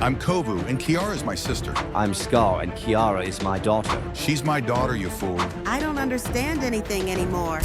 I'm Kovu, and Kiara's my sister. I'm Scar, and Kiara is my daughter. She's my daughter, you fool. I don't understand anything anymore.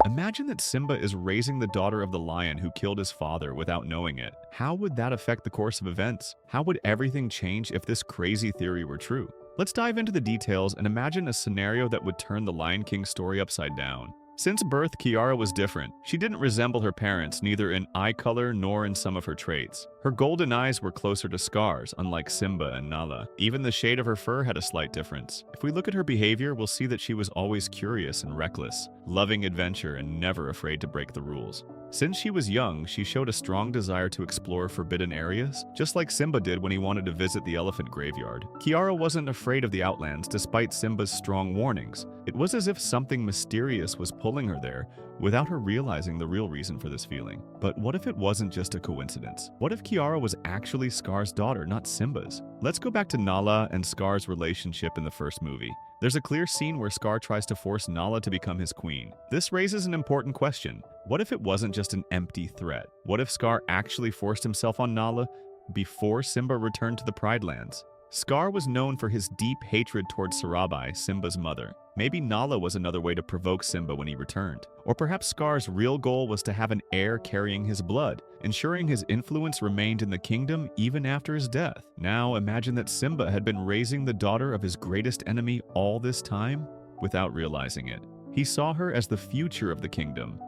Imagine that Simba is raising the daughter of the lion who killed his father without knowing it. How would that affect the course of events? How would everything change if this crazy theory were true? Let's dive into the details and imagine a scenario that would turn the Lion King story upside down. Since birth, Kiara was different. She didn't resemble her parents, neither in eye color nor in some of her traits. Her golden eyes were closer to Scar's, unlike Simba and Nala. Even the shade of her fur had a slight difference. If we look at her behavior, we'll see that she was always curious and reckless, loving adventure and never afraid to break the rules. Since she was young, she showed a strong desire to explore forbidden areas, just like Simba did when he wanted to visit the elephant graveyard. Kiara wasn't afraid of the Outlands despite Simba's strong warnings. It was as if something mysterious was pulling her there, without her realizing the real reason for this feeling. But what if it wasn't just a coincidence? What if Kiara was actually Scar's daughter, not Simba's? Let's go back to Nala and Scar's relationship in the first movie. There's a clear scene where Scar tries to force Nala to become his queen. This raises an important question. What if it wasn't just an empty threat? What if Scar actually forced himself on Nala before Simba returned to the Pride Lands? Scar was known for his deep hatred towards Sarabi, Simba's mother. Maybe Nala was another way to provoke Simba when he returned. Or perhaps Scar's real goal was to have an heir carrying his blood, ensuring his influence remained in the kingdom even after his death. Now imagine that Simba had been raising the daughter of his greatest enemy all this time without realizing it. He saw her as the future of the kingdom,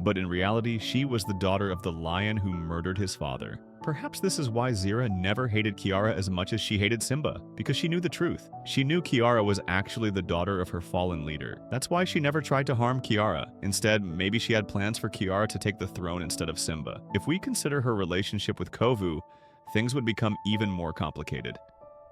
but in reality, she was the daughter of the lion who murdered his father. Perhaps this is why Zira never hated Kiara as much as she hated Simba, because she knew the truth. She knew Kiara was actually the daughter of her fallen leader. That's why she never tried to harm Kiara. Instead, maybe she had plans for Kiara to take the throne instead of Simba. If we consider her relationship with Kovu, things would become even more complicated.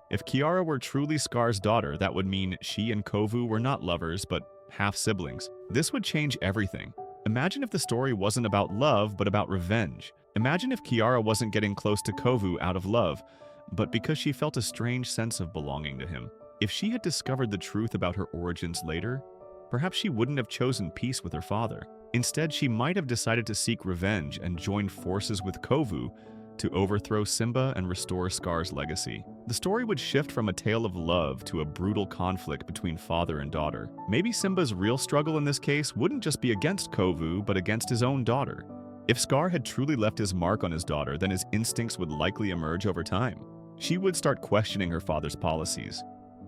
If Kiara were truly Scar's daughter, that would mean she and Kovu were not lovers, but half-siblings. This would change everything. Imagine if the story wasn't about love, but about revenge. Imagine if Kiara wasn't getting close to Kovu out of love, but because she felt a strange sense of belonging to him. If she had discovered the truth about her origins later, perhaps she wouldn't have chosen peace with her father. Instead, she might have decided to seek revenge and join forces with Kovu to overthrow Simba and restore Scar's legacy. The story would shift from a tale of love to a brutal conflict between father and daughter. Maybe Simba's real struggle in this case wouldn't just be against Kovu, but against his own daughter. If Scar had truly left his mark on his daughter, then his instincts would likely emerge over time. She would start questioning her father's policies.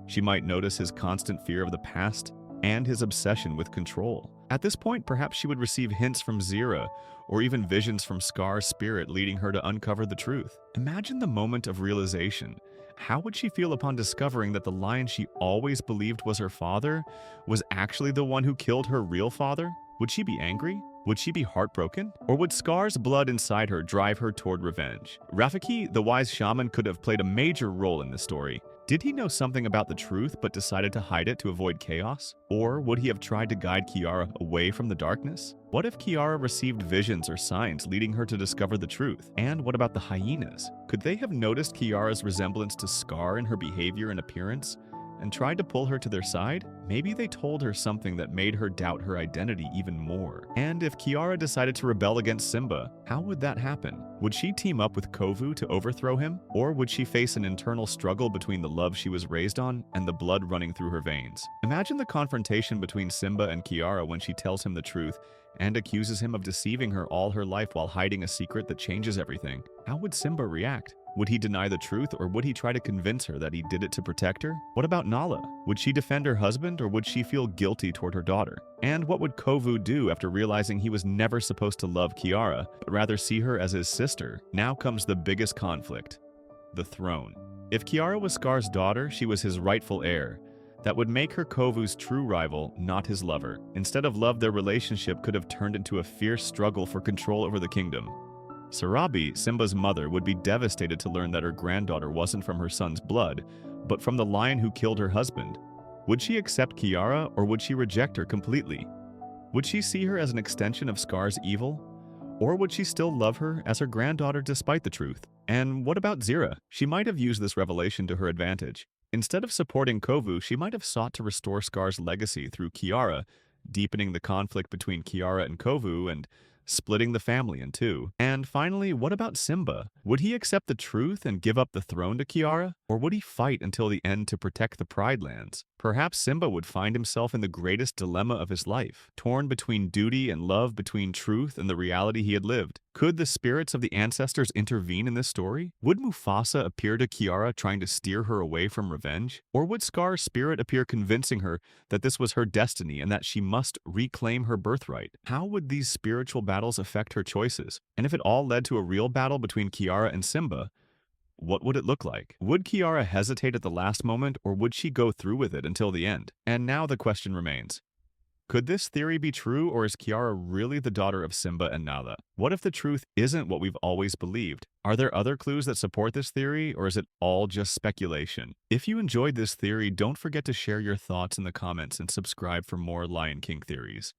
She might notice his constant fear of the past and his obsession with control. At this point, perhaps she would receive hints from Zira, or even visions from Scar's spirit leading her to uncover the truth. Imagine the moment of realization. How would she feel upon discovering that the lion she always believed was her father was actually the one who killed her real father? Would she be angry? Would she be heartbroken? Or would Scar's blood inside her drive her toward revenge? Rafiki, the wise shaman, could have played a major role in this story. Did he know something about the truth but decided to hide it to avoid chaos? Or would he have tried to guide Kiara away from the darkness? What if Kiara received visions or signs leading her to discover the truth? And what about the hyenas? Could they have noticed Kiara's resemblance to Scar in her behavior and appearance and tried to pull her to their side? Maybe they told her something that made her doubt her identity even more. And if Kiara decided to rebel against Simba, how would that happen? Would she team up with Kovu to overthrow him? Or would she face an internal struggle between the love she was raised on and the blood running through her veins? Imagine the confrontation between Simba and Kiara when she tells him the truth and accuses him of deceiving her all her life while hiding a secret that changes everything. How would Simba react? Would he deny the truth, or would he try to convince her that he did it to protect her? What about Nala? Would she defend her husband, or would she feel guilty toward her daughter? And what would Kovu do after realizing he was never supposed to love Kiara, but rather see her as his sister? Now comes the biggest conflict: the throne. If Kiara was Scar's daughter, she was his rightful heir. That would make her Kovu's true rival, not his lover. Instead of love, their relationship could have turned into a fierce struggle for control over the kingdom. Sarabi, Simba's mother, would be devastated to learn that her granddaughter wasn't from her son's blood, but from the lion who killed her husband. Would she accept Kiara, or would she reject her completely? Would she see her as an extension of Scar's evil? Or would she still love her as her granddaughter despite the truth? And what about Zira? She might have used this revelation to her advantage. Instead of supporting Kovu, she might have sought to restore Scar's legacy through Kiara, deepening the conflict between Kiara and Kovu and splitting the family in two? And finally, what about Simba? Would he accept the truth and give up the throne to Kiara? Or would he fight until the end to protect the Pride Lands? Perhaps Simba would find himself in the greatest dilemma of his life, torn between duty and love, between truth and the reality he had lived. Could the spirits of the ancestors intervene in this story? Would Mufasa appear to Kiara trying to steer her away from revenge? Or would Scar's spirit appear convincing her that this was her destiny and that she must reclaim her birthright? How would these spiritual battles affect her choices? And if it all led to a real battle between Kiara and Simba, what would it look like? Would Kiara hesitate at the last moment, or would she go through with it until the end? And now the question remains. Could this theory be true, or is Kiara really the daughter of Simba and Nala? What if the truth isn't what we've always believed? Are there other clues that support this theory, or is it all just speculation? If you enjoyed this theory, don't forget to share your thoughts in the comments and subscribe for more Lion King theories.